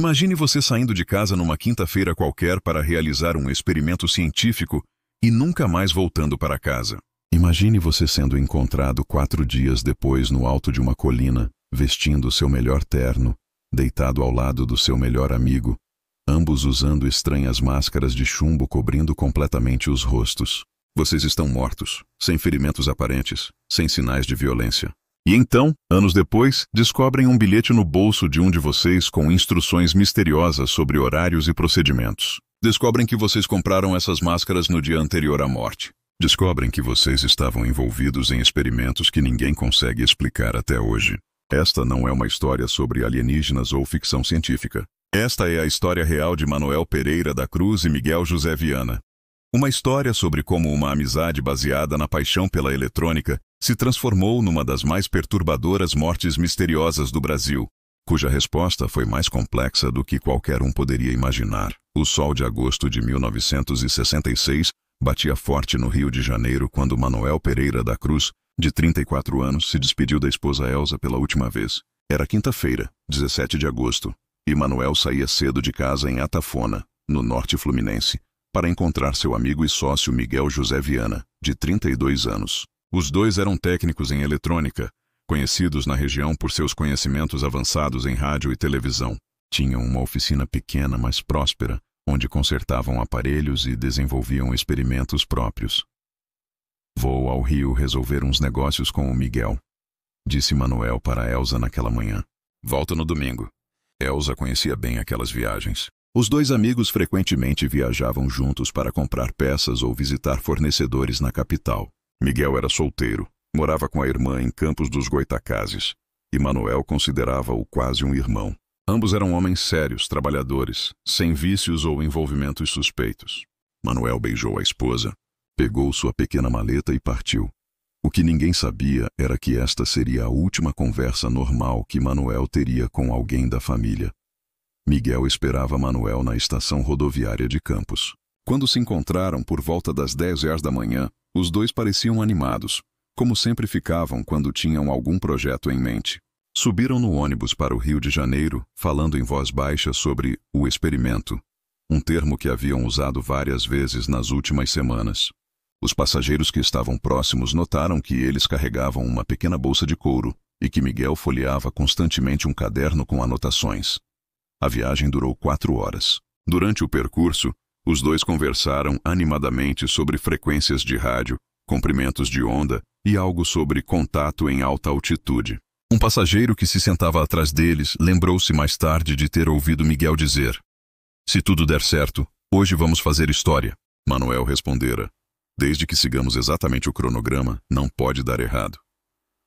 Imagine você saindo de casa numa quinta-feira qualquer para realizar um experimento científico e nunca mais voltando para casa. Imagine você sendo encontrado 4 dias depois no alto de uma colina, vestindo seu melhor terno, deitado ao lado do seu melhor amigo, ambos usando estranhas máscaras de chumbo cobrindo completamente os rostos. Vocês estão mortos, sem ferimentos aparentes, sem sinais de violência. E então, anos depois, descobrem um bilhete no bolso de um de vocês com instruções misteriosas sobre horários e procedimentos. Descobrem que vocês compraram essas máscaras no dia anterior à morte. Descobrem que vocês estavam envolvidos em experimentos que ninguém consegue explicar até hoje. Esta não é uma história sobre alienígenas ou ficção científica. Esta é a história real de Manoel Pereira da Cruz e Miguel José Viana. Uma história sobre como uma amizade baseada na paixão pela eletrônica se transformou numa das mais perturbadoras mortes misteriosas do Brasil, cuja resposta foi mais complexa do que qualquer um poderia imaginar. O sol de agosto de 1966 batia forte no Rio de Janeiro quando Manoel Pereira da Cruz, de 34 anos, se despediu da esposa Elza pela última vez. Era quinta-feira, 17 de agosto, e Manoel saía cedo de casa em Atafona, no norte fluminense, para encontrar seu amigo e sócio Miguel José Viana, de 32 anos. Os dois eram técnicos em eletrônica, conhecidos na região por seus conhecimentos avançados em rádio e televisão. Tinham uma oficina pequena, mas próspera, onde consertavam aparelhos e desenvolviam experimentos próprios. "Vou ao Rio resolver uns negócios com o Miguel", disse Manoel para Elza naquela manhã. "Volto no domingo." Elza conhecia bem aquelas viagens. Os dois amigos frequentemente viajavam juntos para comprar peças ou visitar fornecedores na capital. Miguel era solteiro, morava com a irmã em Campos dos Goytacazes, e Manoel considerava-o quase um irmão. Ambos eram homens sérios, trabalhadores, sem vícios ou envolvimentos suspeitos. Manoel beijou a esposa, pegou sua pequena maleta e partiu. O que ninguém sabia era que esta seria a última conversa normal que Manoel teria com alguém da família. Miguel esperava Manoel na estação rodoviária de Campos. Quando se encontraram por volta das 10 da manhã, os dois pareciam animados, como sempre ficavam quando tinham algum projeto em mente. Subiram no ônibus para o Rio de Janeiro, falando em voz baixa sobre o experimento, um termo que haviam usado várias vezes nas últimas semanas. Os passageiros que estavam próximos notaram que eles carregavam uma pequena bolsa de couro e que Miguel folheava constantemente um caderno com anotações. A viagem durou 4 horas. Durante o percurso, os dois conversaram animadamente sobre frequências de rádio, comprimentos de onda e algo sobre contato em alta altitude. Um passageiro que se sentava atrás deles lembrou-se mais tarde de ter ouvido Miguel dizer: "Se tudo der certo, hoje vamos fazer história." Manoel respondera: "Desde que sigamos exatamente o cronograma, não pode dar errado."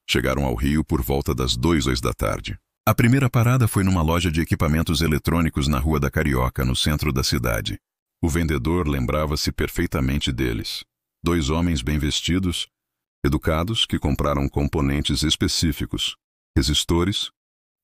Chegaram ao Rio por volta das 2 da tarde. A primeira parada foi numa loja de equipamentos eletrônicos na Rua da Carioca, no centro da cidade. O vendedor lembrava-se perfeitamente deles. 2 homens bem vestidos, educados, que compraram componentes específicos, resistores,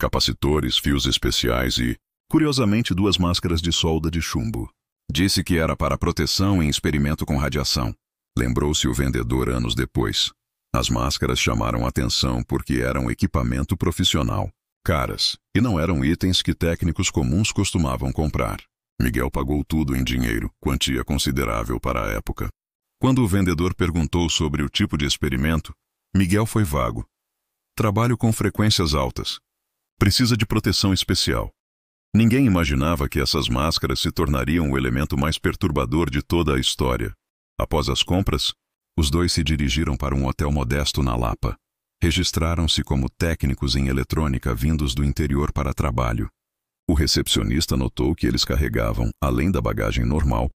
capacitores, fios especiais e, curiosamente, 2 máscaras de solda de chumbo. Disse que era para proteção em experimento com radiação. Lembrou-se o vendedor anos depois. As máscaras chamaram atenção porque eram equipamento profissional, caras, e não eram itens que técnicos comuns costumavam comprar. Miguel pagou tudo em dinheiro, quantia considerável para a época. Quando o vendedor perguntou sobre o tipo de experimento, Miguel foi vago. "Trabalho com frequências altas. Precisa de proteção especial." Ninguém imaginava que essas máscaras se tornariam o elemento mais perturbador de toda a história. Após as compras, os dois se dirigiram para um hotel modesto na Lapa. Registraram-se como técnicos em eletrônica vindos do interior para trabalho. O recepcionista notou que eles carregavam, além da bagagem normal,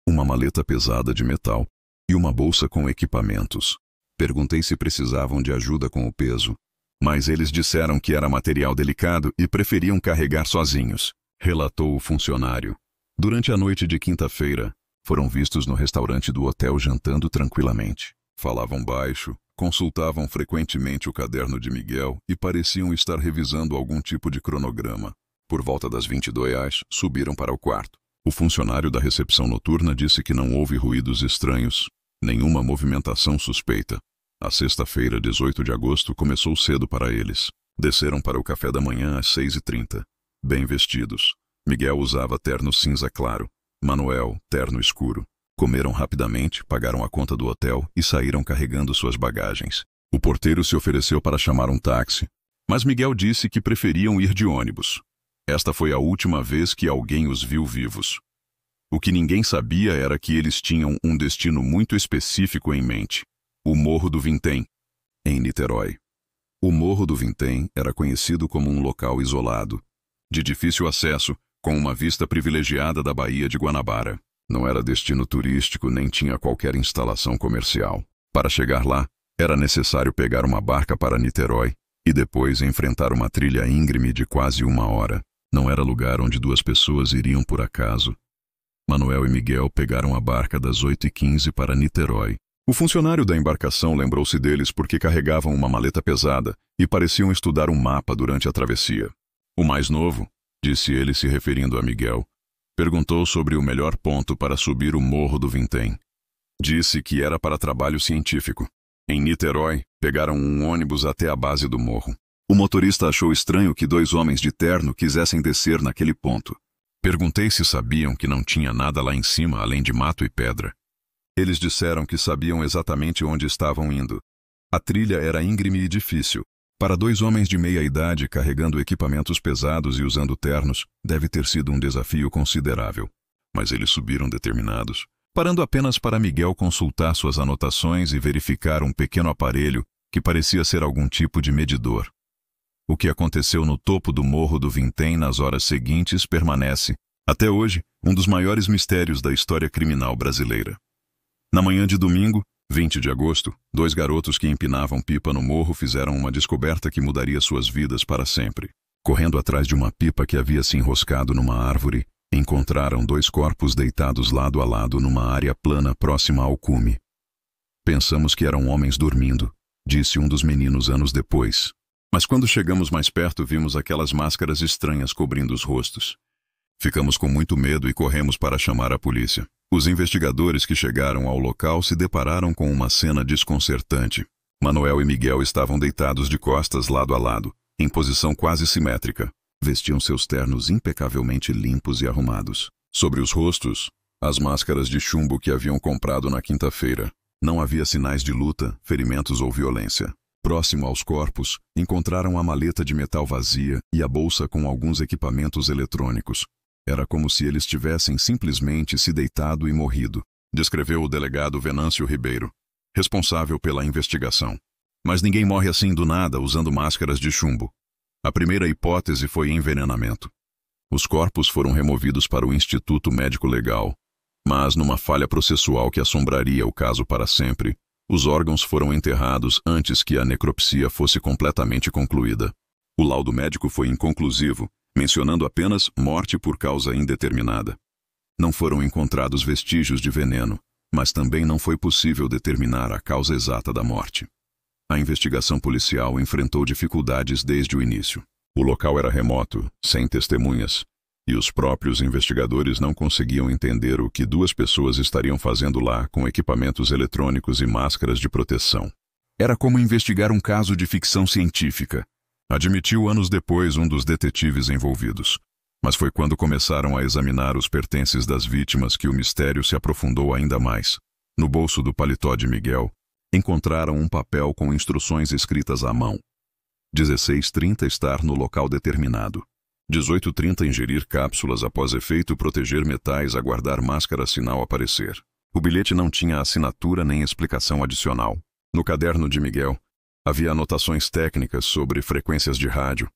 uma maleta pesada de metal e uma bolsa com equipamentos. Perguntei se precisavam de ajuda com o peso, mas eles disseram que era material delicado e preferiam carregar sozinhos, relatou o funcionário. Durante a noite de quinta-feira, foram vistos no restaurante do hotel jantando tranquilamente. Falavam baixo, consultavam frequentemente o caderno de Miguel e pareciam estar revisando algum tipo de cronograma. Por volta das 22h, subiram para o quarto. O funcionário da recepção noturna disse que não houve ruídos estranhos, nenhuma movimentação suspeita. A sexta-feira, 18 de agosto, começou cedo para eles. Desceram para o café da manhã às 6h30. Bem vestidos, Miguel usava terno cinza claro, Manuel, terno escuro. Comeram rapidamente, pagaram a conta do hotel e saíram carregando suas bagagens. O porteiro se ofereceu para chamar um táxi, mas Miguel disse que preferiam ir de ônibus. Esta foi a última vez que alguém os viu vivos. O que ninguém sabia era que eles tinham um destino muito específico em mente: o Morro do Vintém, em Niterói. O Morro do Vintém era conhecido como um local isolado, de difícil acesso, com uma vista privilegiada da Baía de Guanabara. Não era destino turístico nem tinha qualquer instalação comercial. Para chegar lá, era necessário pegar uma barca para Niterói e depois enfrentar uma trilha íngreme de quase 1 hora. Não era lugar onde duas pessoas iriam por acaso. Manuel e Miguel pegaram a barca das 8h15 para Niterói. O funcionário da embarcação lembrou-se deles porque carregavam uma maleta pesada e pareciam estudar um mapa durante a travessia. O mais novo, disse ele se referindo a Miguel, perguntou sobre o melhor ponto para subir o Morro do Vintém. Disse que era para trabalho científico. Em Niterói, pegaram um ônibus até a base do morro. O motorista achou estranho que 2 homens de terno quisessem descer naquele ponto. Perguntei se sabiam que não tinha nada lá em cima além de mato e pedra. Eles disseram que sabiam exatamente onde estavam indo. A trilha era íngreme e difícil. Para 2 homens de meia idade carregando equipamentos pesados e usando ternos, deve ter sido um desafio considerável. Mas eles subiram determinados, parando apenas para Miguel consultar suas anotações e verificar um pequeno aparelho que parecia ser algum tipo de medidor. O que aconteceu no topo do Morro do Vintém nas horas seguintes permanece, até hoje, um dos maiores mistérios da história criminal brasileira. Na manhã de domingo, 20 de agosto, 2 garotos que empinavam pipa no morro fizeram uma descoberta que mudaria suas vidas para sempre. Correndo atrás de uma pipa que havia se enroscado numa árvore, encontraram 2 corpos deitados lado a lado numa área plana próxima ao cume. Pensamos que eram homens dormindo, disse um dos meninos anos depois. Mas quando chegamos mais perto vimos aquelas máscaras estranhas cobrindo os rostos. Ficamos com muito medo e corremos para chamar a polícia. Os investigadores que chegaram ao local se depararam com uma cena desconcertante. Manuel e Miguel estavam deitados de costas lado a lado, em posição quase simétrica. Vestiam seus ternos impecavelmente limpos e arrumados. Sobre os rostos, as máscaras de chumbo que haviam comprado na quinta-feira. Não havia sinais de luta, ferimentos ou violência. Próximo aos corpos, encontraram a maleta de metal vazia e a bolsa com alguns equipamentos eletrônicos. Era como se eles tivessem simplesmente se deitado e morrido, descreveu o delegado Venâncio Ribeiro, responsável pela investigação. Mas ninguém morre assim do nada usando máscaras de chumbo. A primeira hipótese foi envenenamento. Os corpos foram removidos para o Instituto Médico Legal, mas numa falha processual que assombraria o caso para sempre, os órgãos foram enterrados antes que a necropsia fosse completamente concluída. O laudo médico foi inconclusivo, mencionando apenas morte por causa indeterminada. Não foram encontrados vestígios de veneno, mas também não foi possível determinar a causa exata da morte. A investigação policial enfrentou dificuldades desde o início. O local era remoto, sem testemunhas, e os próprios investigadores não conseguiam entender o que 2 pessoas estariam fazendo lá com equipamentos eletrônicos e máscaras de proteção. Era como investigar um caso de ficção científica, admitiu anos depois um dos detetives envolvidos. Mas foi quando começaram a examinar os pertences das vítimas que o mistério se aprofundou ainda mais. No bolso do paletó de Miguel, encontraram um papel com instruções escritas à mão. 16h30 estar no local determinado. 18h30 ingerir cápsulas após efeito proteger metais aguardar máscara sinal aparecer. O bilhete não tinha assinatura nem explicação adicional. No caderno de Miguel, havia anotações técnicas sobre frequências de rádio,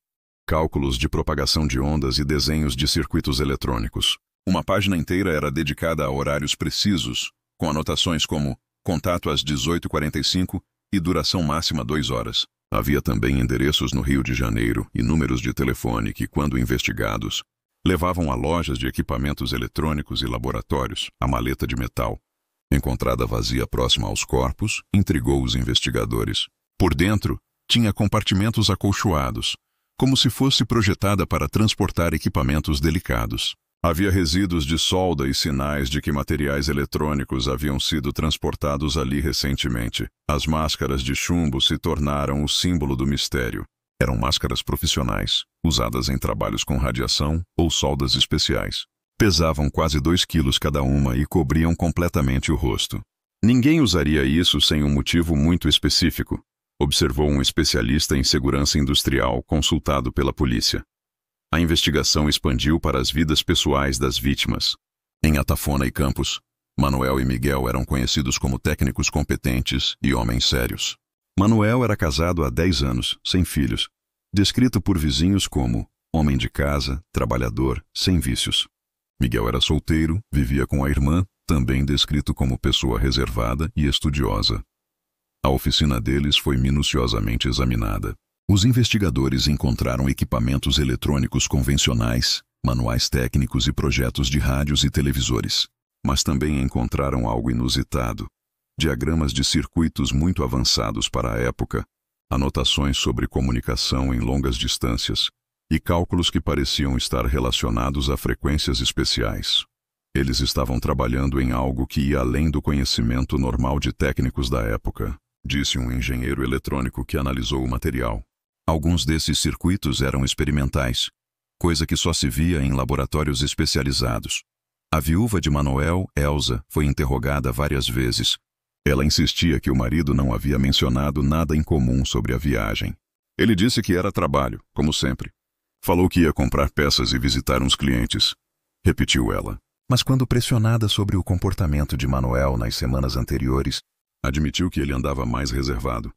cálculos de propagação de ondas e desenhos de circuitos eletrônicos. Uma página inteira era dedicada a horários precisos, com anotações como contato às 18h45 e duração máxima 2 horas. Havia também endereços no Rio de Janeiro e números de telefone que, quando investigados, levavam a lojas de equipamentos eletrônicos e laboratórios. A maleta de metal, encontrada vazia próxima aos corpos, intrigou os investigadores. Por dentro, tinha compartimentos acolchoados, como se fosse projetada para transportar equipamentos delicados. Havia resíduos de solda e sinais de que materiais eletrônicos haviam sido transportados ali recentemente. As máscaras de chumbo se tornaram o símbolo do mistério. Eram máscaras profissionais, usadas em trabalhos com radiação ou soldas especiais. Pesavam quase 2 quilos cada uma e cobriam completamente o rosto. Ninguém usaria isso sem um motivo muito específico, observou um especialista em segurança industrial consultado pela polícia. A investigação expandiu para as vidas pessoais das vítimas. Em Atafona e Campos, Manuel e Miguel eram conhecidos como técnicos competentes e homens sérios. Manuel era casado há 10 anos, sem filhos, descrito por vizinhos como homem de casa, trabalhador, sem vícios. Miguel era solteiro, vivia com a irmã, também descrito como pessoa reservada e estudiosa. A oficina deles foi minuciosamente examinada. Os investigadores encontraram equipamentos eletrônicos convencionais, manuais técnicos e projetos de rádios e televisores. Mas também encontraram algo inusitado: diagramas de circuitos muito avançados para a época, anotações sobre comunicação em longas distâncias e cálculos que pareciam estar relacionados a frequências especiais. Eles estavam trabalhando em algo que ia além do conhecimento normal de técnicos da época, disse um engenheiro eletrônico que analisou o material. Alguns desses circuitos eram experimentais, coisa que só se via em laboratórios especializados. A viúva de Manuel, Elsa, foi interrogada várias vezes. Ela insistia que o marido não havia mencionado nada em comum sobre a viagem. Ele disse que era trabalho, como sempre. Falou que ia comprar peças e visitar uns clientes, repetiu ela. Mas quando pressionada sobre o comportamento de Manuel nas semanas anteriores, admitiu que ele andava mais reservado,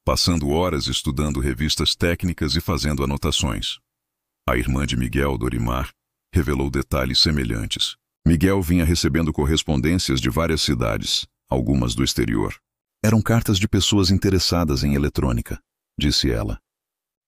passando horas estudando revistas técnicas e fazendo anotações. A irmã de Miguel, Dorimar, revelou detalhes semelhantes. Miguel vinha recebendo correspondências de várias cidades, algumas do exterior. Eram cartas de pessoas interessadas em eletrônica, disse ela.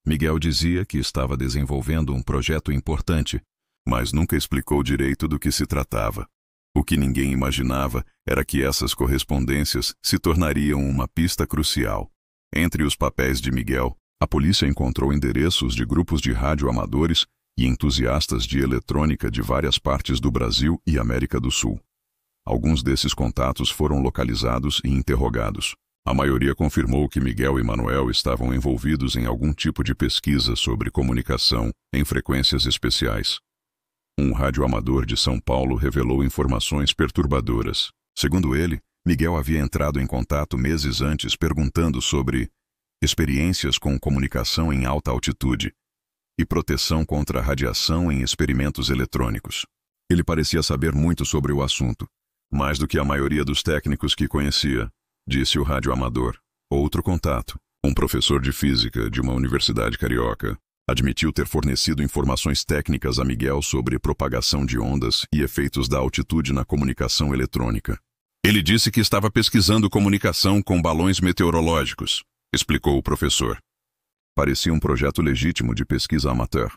Miguel dizia que estava desenvolvendo um projeto importante, mas nunca explicou direito do que se tratava. O que ninguém imaginava era que essas correspondências se tornariam uma pista crucial. Entre os papéis de Miguel, a polícia encontrou endereços de grupos de radioamadores e entusiastas de eletrônica de várias partes do Brasil e América do Sul. Alguns desses contatos foram localizados e interrogados. A maioria confirmou que Miguel e Manuel estavam envolvidos em algum tipo de pesquisa sobre comunicação em frequências especiais. Um radioamador de São Paulo revelou informações perturbadoras. Segundo ele, Miguel havia entrado em contato meses antes perguntando sobre experiências com comunicação em alta altitude e proteção contra a radiação em experimentos eletrônicos. Ele parecia saber muito sobre o assunto, mais do que a maioria dos técnicos que conhecia, disse o radioamador. Outro contato, um professor de física de uma universidade carioca, admitiu ter fornecido informações técnicas a Miguel sobre propagação de ondas e efeitos da altitude na comunicação eletrônica. Ele disse que estava pesquisando comunicação com balões meteorológicos, explicou o professor. Parecia um projeto legítimo de pesquisa amateur.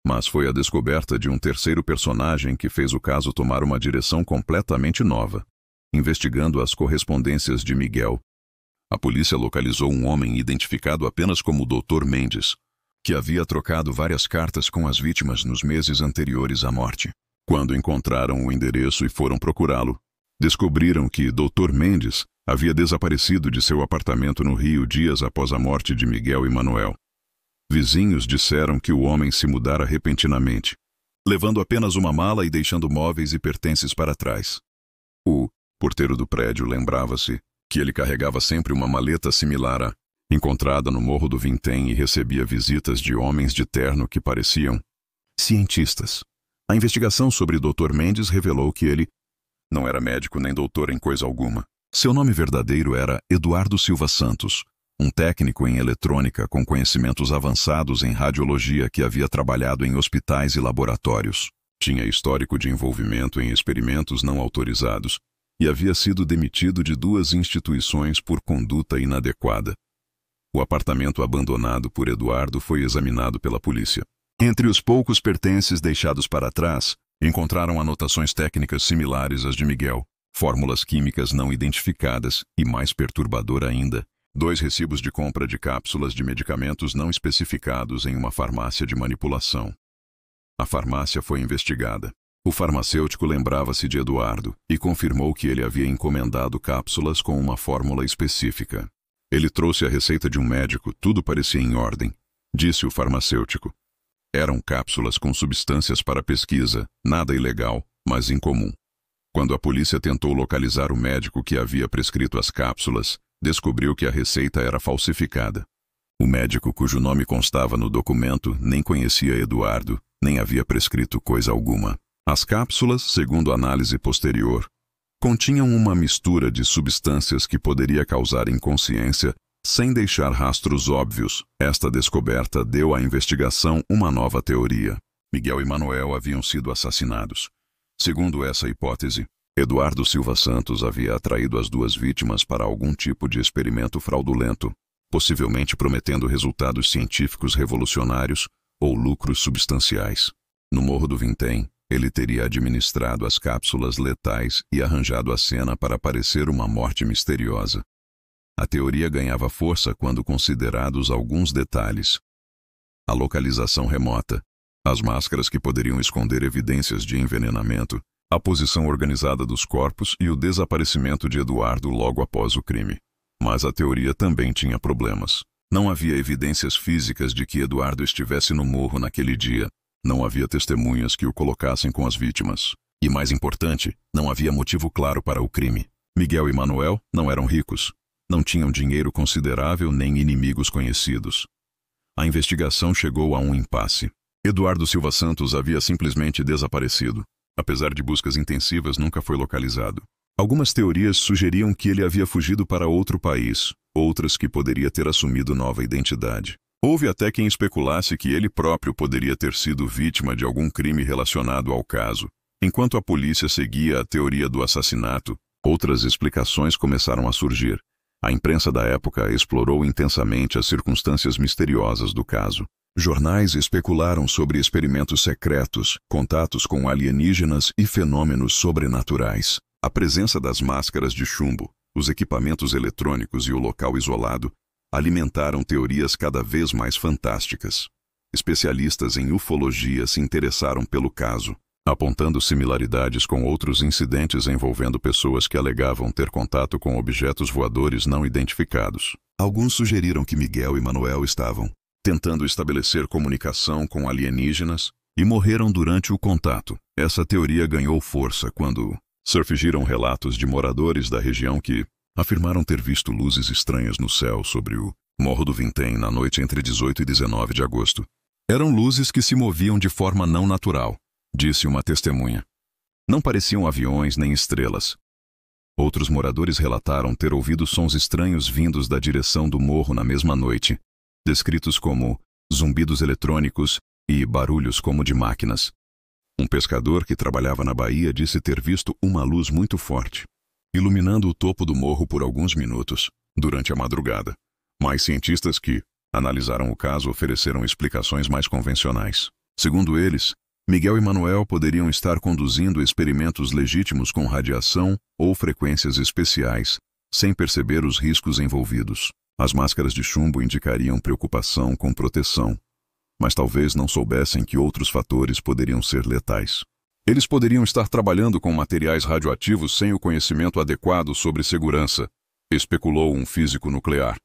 Mas foi a descoberta de um terceiro personagem que fez o caso tomar uma direção completamente nova. Investigando as correspondências de Miguel, a polícia localizou um homem identificado apenas como Dr. Mendes, que havia trocado várias cartas com as vítimas nos meses anteriores à morte. Quando encontraram o endereço e foram procurá-lo, descobriram que Dr. Mendes havia desaparecido de seu apartamento no Rio dias após a morte de Miguel e Manuel. Vizinhos disseram que o homem se mudara repentinamente, levando apenas uma mala e deixando móveis e pertences para trás. O porteiro do prédio lembrava-se que ele carregava sempre uma maleta similar à encontrada no Morro do Vintém e recebia visitas de homens de terno que pareciam cientistas. A investigação sobre Dr. Mendes revelou que ele não era médico nem doutor em coisa alguma. Seu nome verdadeiro era Eduardo Silva Santos, um técnico em eletrônica com conhecimentos avançados em radiologia que havia trabalhado em hospitais e laboratórios. Tinha histórico de envolvimento em experimentos não autorizados e havia sido demitido de 2 instituições por conduta inadequada. O apartamento abandonado por Eduardo foi examinado pela polícia. Entre os poucos pertences deixados para trás, encontraram anotações técnicas similares às de Miguel, fórmulas químicas não identificadas e, mais perturbador ainda, 2 recibos de compra de cápsulas de medicamentos não especificados em uma farmácia de manipulação. A farmácia foi investigada. O farmacêutico lembrava-se de Eduardo e confirmou que ele havia encomendado cápsulas com uma fórmula específica. Ele trouxe a receita de um médico, tudo parecia em ordem. disse o farmacêutico. Eram cápsulas com substâncias para pesquisa, nada ilegal, mas incomum. Quando a polícia tentou localizar o médico que havia prescrito as cápsulas, descobriu que a receita era falsificada. O médico cujo nome constava no documento nem conhecia Eduardo, nem havia prescrito coisa alguma. As cápsulas, segundo análise posterior, continham uma mistura de substâncias que poderia causar inconsciência sem deixar rastros óbvios. Esta descoberta deu à investigação uma nova teoria. Miguel e Manuel haviam sido assassinados. Segundo essa hipótese, Eduardo Silva Santos havia atraído as duas vítimas para algum tipo de experimento fraudulento, possivelmente prometendo resultados científicos revolucionários ou lucros substanciais. No Morro do Vintém, ele teria administrado as cápsulas letais e arranjado a cena para parecer uma morte misteriosa. A teoria ganhava força quando considerados alguns detalhes. A localização remota, as máscaras que poderiam esconder evidências de envenenamento, a posição organizada dos corpos e o desaparecimento de Eduardo logo após o crime. Mas a teoria também tinha problemas. Não havia evidências físicas de que Eduardo estivesse no morro naquele dia. Não havia testemunhas que o colocassem com as vítimas. E mais importante, não havia motivo claro para o crime. Miguel e Manuel não eram ricos. Não tinham dinheiro considerável nem inimigos conhecidos. A investigação chegou a um impasse. Eduardo Silva Santos havia simplesmente desaparecido. Apesar de buscas intensivas, nunca foi localizado. Algumas teorias sugeriam que ele havia fugido para outro país, outras que poderia ter assumido nova identidade. Houve até quem especulasse que ele próprio poderia ter sido vítima de algum crime relacionado ao caso. Enquanto a polícia seguia a teoria do assassinato, outras explicações começaram a surgir. A imprensa da época explorou intensamente as circunstâncias misteriosas do caso. Jornais especularam sobre experimentos secretos, contatos com alienígenas e fenômenos sobrenaturais. A presença das máscaras de chumbo, os equipamentos eletrônicos e o local isolado alimentaram teorias cada vez mais fantásticas. Especialistas em ufologia se interessaram pelo caso, apontando similaridades com outros incidentes envolvendo pessoas que alegavam ter contato com objetos voadores não identificados. Alguns sugeriram que Miguel e Manuel estavam tentando estabelecer comunicação com alienígenas e morreram durante o contato. Essa teoria ganhou força quando surgiram relatos de moradores da região que afirmaram ter visto luzes estranhas no céu sobre o Morro do Vintém na noite entre 18 e 19 de agosto. Eram luzes que se moviam de forma não natural, disse uma testemunha. Não pareciam aviões nem estrelas. Outros moradores relataram ter ouvido sons estranhos vindos da direção do morro na mesma noite, descritos como zumbidos eletrônicos e barulhos como de máquinas. Um pescador que trabalhava na baía disse ter visto uma luz muito forte, iluminando o topo do morro por alguns minutos, durante a madrugada. Mais cientistas que analisaram o caso ofereceram explicações mais convencionais. Segundo eles, Miguel e Manuel poderiam estar conduzindo experimentos legítimos com radiação ou frequências especiais, sem perceber os riscos envolvidos. As máscaras de chumbo indicariam preocupação com proteção, mas talvez não soubessem que outros fatores poderiam ser letais. Eles poderiam estar trabalhando com materiais radioativos sem o conhecimento adequado sobre segurança, especulou um físico nuclear.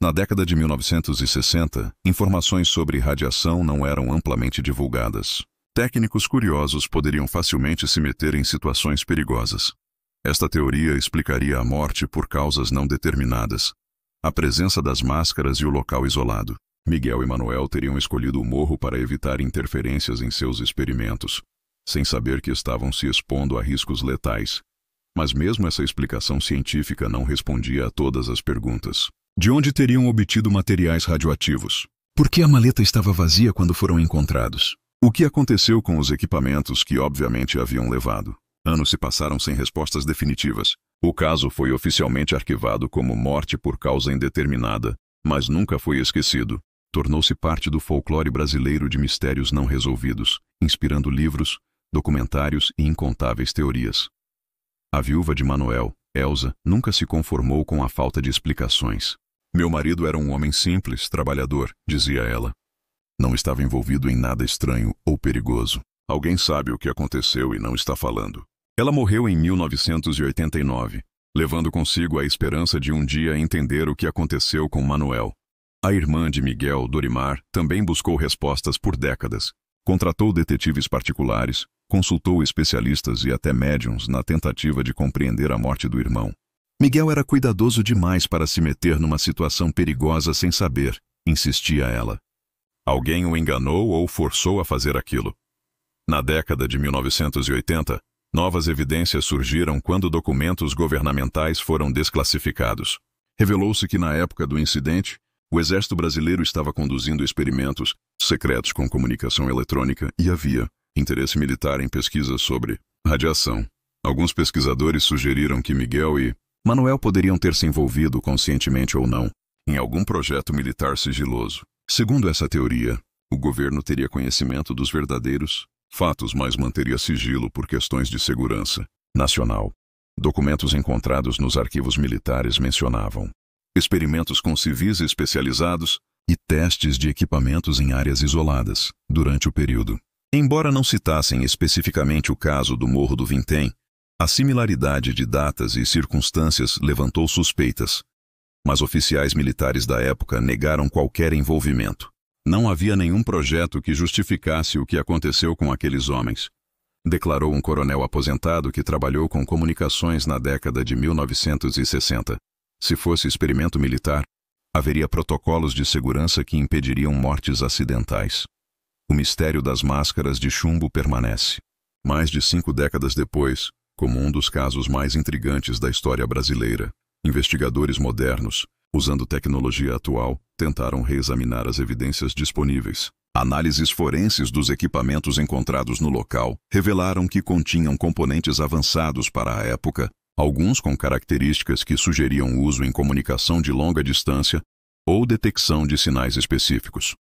Na década de 1960, informações sobre radiação não eram amplamente divulgadas. Técnicos curiosos poderiam facilmente se meter em situações perigosas. Esta teoria explicaria a morte por causas não determinadas, a presença das máscaras e o local isolado. Miguel e Manuel teriam escolhido o morro para evitar interferências em seus experimentos, sem saber que estavam se expondo a riscos letais. Mas mesmo essa explicação científica não respondia a todas as perguntas. De onde teriam obtido materiais radioativos? Por que a maleta estava vazia quando foram encontrados? O que aconteceu com os equipamentos que obviamente haviam levado? Anos se passaram sem respostas definitivas. O caso foi oficialmente arquivado como morte por causa indeterminada, mas nunca foi esquecido. Tornou-se parte do folclore brasileiro de mistérios não resolvidos, inspirando livros, documentários e incontáveis teorias. A viúva de Manuel, Elza, nunca se conformou com a falta de explicações. Meu marido era um homem simples, trabalhador, dizia ela. Não estava envolvido em nada estranho ou perigoso. Alguém sabe o que aconteceu e não está falando. Ela morreu em 1989, levando consigo a esperança de um dia entender o que aconteceu com Manuel. A irmã de Miguel, Dorimar, também buscou respostas por décadas. Contratou detetives particulares, consultou especialistas e até médiuns na tentativa de compreender a morte do irmão. Miguel era cuidadoso demais para se meter numa situação perigosa sem saber, insistia ela. Alguém o enganou ou forçou a fazer aquilo. Na década de 1980, novas evidências surgiram quando documentos governamentais foram desclassificados. Revelou-se que na época do incidente, o Exército Brasileiro estava conduzindo experimentos secretos com comunicação eletrônica e havia interesse militar em pesquisas sobre radiação. Alguns pesquisadores sugeriram que Miguel e Manuel poderiam ter se envolvido, conscientemente ou não, em algum projeto militar sigiloso. Segundo essa teoria, o governo teria conhecimento dos verdadeiros fatos, mas manteria sigilo por questões de segurança nacional. Documentos encontrados nos arquivos militares mencionavam experimentos com civis especializados e testes de equipamentos em áreas isoladas durante o período. Embora não citassem especificamente o caso do Morro do Vintém, a similaridade de datas e circunstâncias levantou suspeitas, mas oficiais militares da época negaram qualquer envolvimento. Não havia nenhum projeto que justificasse o que aconteceu com aqueles homens, declarou um coronel aposentado que trabalhou com comunicações na década de 1960. Se fosse experimento militar, haveria protocolos de segurança que impediriam mortes acidentais. O mistério das máscaras de chumbo permanece. Mais de 5 décadas depois, como um dos casos mais intrigantes da história brasileira, investigadores modernos, usando tecnologia atual, tentaram reexaminar as evidências disponíveis. Análises forenses dos equipamentos encontrados no local revelaram que continham componentes avançados para a época, alguns com características que sugeriam uso em comunicação de longa distância ou detecção de sinais específicos.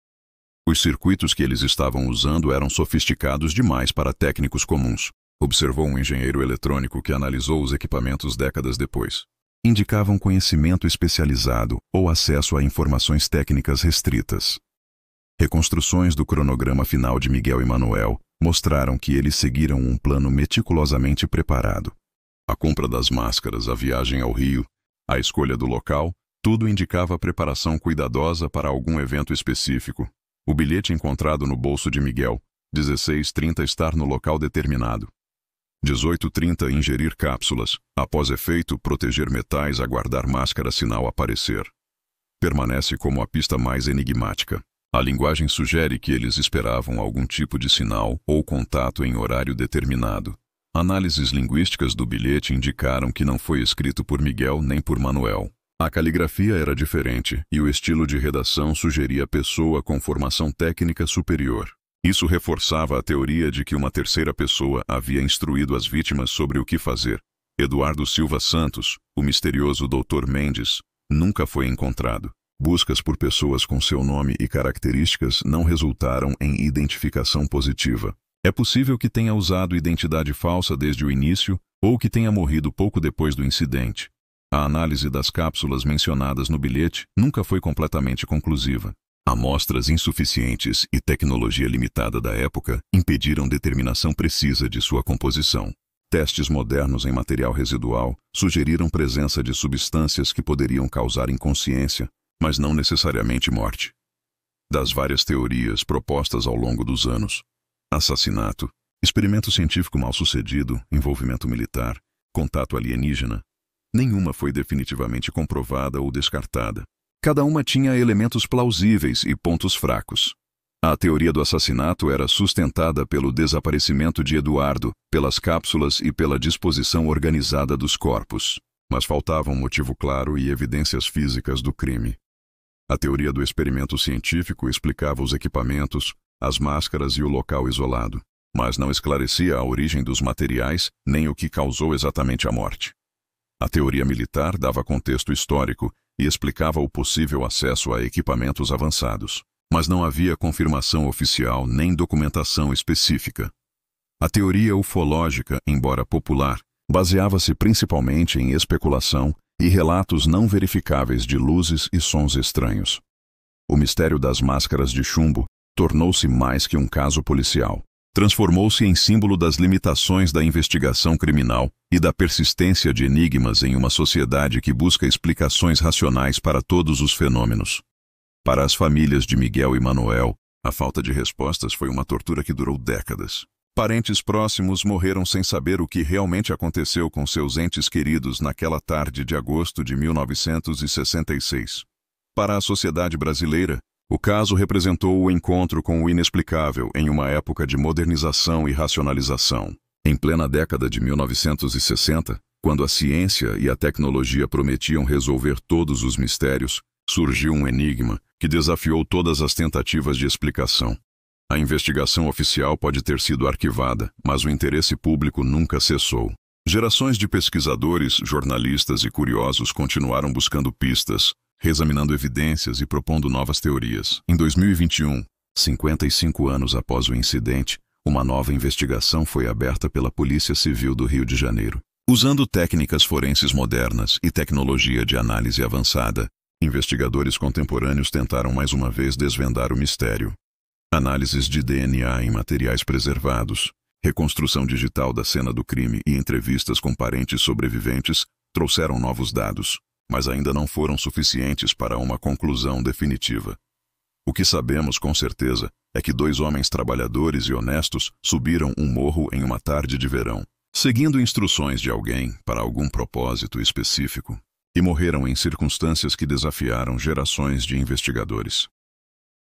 Os circuitos que eles estavam usando eram sofisticados demais para técnicos comuns, observou um engenheiro eletrônico que analisou os equipamentos décadas depois. Indicavam conhecimento especializado ou acesso a informações técnicas restritas. Reconstruções do cronograma final de Miguel e Manuel mostraram que eles seguiram um plano meticulosamente preparado. A compra das máscaras, a viagem ao Rio, a escolha do local, tudo indicava preparação cuidadosa para algum evento específico. O bilhete encontrado no bolso de Miguel, 16h30 estar no local determinado. 18h30 ingerir cápsulas, após efeito proteger metais, aguardar máscara sinal aparecer. Permanece como a pista mais enigmática. A linguagem sugere que eles esperavam algum tipo de sinal ou contato em horário determinado. Análises linguísticas do bilhete indicaram que não foi escrito por Miguel nem por Manuel. A caligrafia era diferente e o estilo de redação sugeria pessoa com formação técnica superior. Isso reforçava a teoria de que uma terceira pessoa havia instruído as vítimas sobre o que fazer. Eduardo Silva Santos, o misterioso Dr. Mendes, nunca foi encontrado. Buscas por pessoas com seu nome e características não resultaram em identificação positiva. É possível que tenha usado identidade falsa desde o início ou que tenha morrido pouco depois do incidente. A análise das cápsulas mencionadas no bilhete nunca foi completamente conclusiva. Amostras insuficientes e tecnologia limitada da época impediram determinação precisa de sua composição. Testes modernos em material residual sugeriram presença de substâncias que poderiam causar inconsciência, mas não necessariamente morte. Das várias teorias propostas ao longo dos anos, assassinato, experimento científico mal-sucedido, envolvimento militar, contato alienígena, nenhuma foi definitivamente comprovada ou descartada. Cada uma tinha elementos plausíveis e pontos fracos. A teoria do assassinato era sustentada pelo desaparecimento de Eduardo, pelas cápsulas e pela disposição organizada dos corpos, mas faltava um motivo claro e evidências físicas do crime. A teoria do experimento científico explicava os equipamentos, as máscaras e o local isolado, mas não esclarecia a origem dos materiais nem o que causou exatamente a morte. A teoria militar dava contexto histórico e explicava o possível acesso a equipamentos avançados, mas não havia confirmação oficial nem documentação específica. A teoria ufológica, embora popular, baseava-se principalmente em especulação e relatos não verificáveis de luzes e sons estranhos. O mistério das máscaras de chumbo tornou-se mais que um caso policial. Transformou-se em símbolo das limitações da investigação criminal e da persistência de enigmas em uma sociedade que busca explicações racionais para todos os fenômenos. Para as famílias de Miguel e Manuel, a falta de respostas foi uma tortura que durou décadas. Parentes próximos morreram sem saber o que realmente aconteceu com seus entes queridos naquela tarde de agosto de 1966. Para a sociedade brasileira, o caso representou o encontro com o inexplicável em uma época de modernização e racionalização. Em plena década de 1960, quando a ciência e a tecnologia prometiam resolver todos os mistérios, surgiu um enigma que desafiou todas as tentativas de explicação. A investigação oficial pode ter sido arquivada, mas o interesse público nunca cessou. Gerações de pesquisadores, jornalistas e curiosos continuaram buscando pistas, reexaminando evidências e propondo novas teorias. Em 2021, 55 anos após o incidente, uma nova investigação foi aberta pela Polícia Civil do Rio de Janeiro. Usando técnicas forenses modernas e tecnologia de análise avançada, investigadores contemporâneos tentaram mais uma vez desvendar o mistério. Análises de DNA em materiais preservados, reconstrução digital da cena do crime e entrevistas com parentes sobreviventes trouxeram novos dados, mas ainda não foram suficientes para uma conclusão definitiva. O que sabemos com certeza é que 2 homens trabalhadores e honestos subiram um morro em uma tarde de verão, seguindo instruções de alguém para algum propósito específico, e morreram em circunstâncias que desafiaram gerações de investigadores.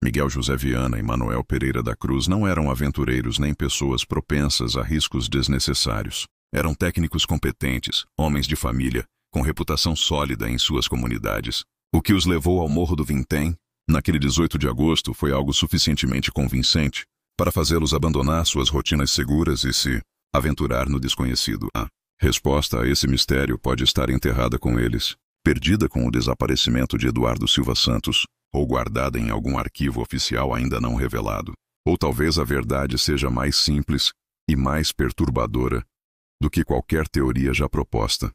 Miguel José Viana e Manuel Pereira da Cruz não eram aventureiros nem pessoas propensas a riscos desnecessários. Eram técnicos competentes, homens de família, com reputação sólida em suas comunidades. O que os levou ao Morro do Vintém, naquele 18 de agosto, foi algo suficientemente convincente para fazê-los abandonar suas rotinas seguras e se aventurar no desconhecido. A resposta a esse mistério pode estar enterrada com eles, perdida com o desaparecimento de Eduardo Silva Santos, ou guardada em algum arquivo oficial ainda não revelado. Ou talvez a verdade seja mais simples e mais perturbadora do que qualquer teoria já proposta.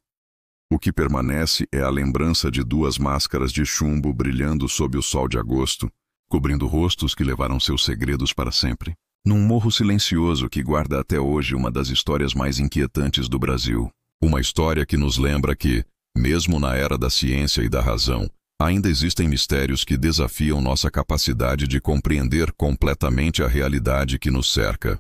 O que permanece é a lembrança de 2 máscaras de chumbo brilhando sob o sol de agosto, cobrindo rostos que levaram seus segredos para sempre. Num morro silencioso que guarda até hoje uma das histórias mais inquietantes do Brasil. Uma história que nos lembra que, mesmo na era da ciência e da razão, ainda existem mistérios que desafiam nossa capacidade de compreender completamente a realidade que nos cerca.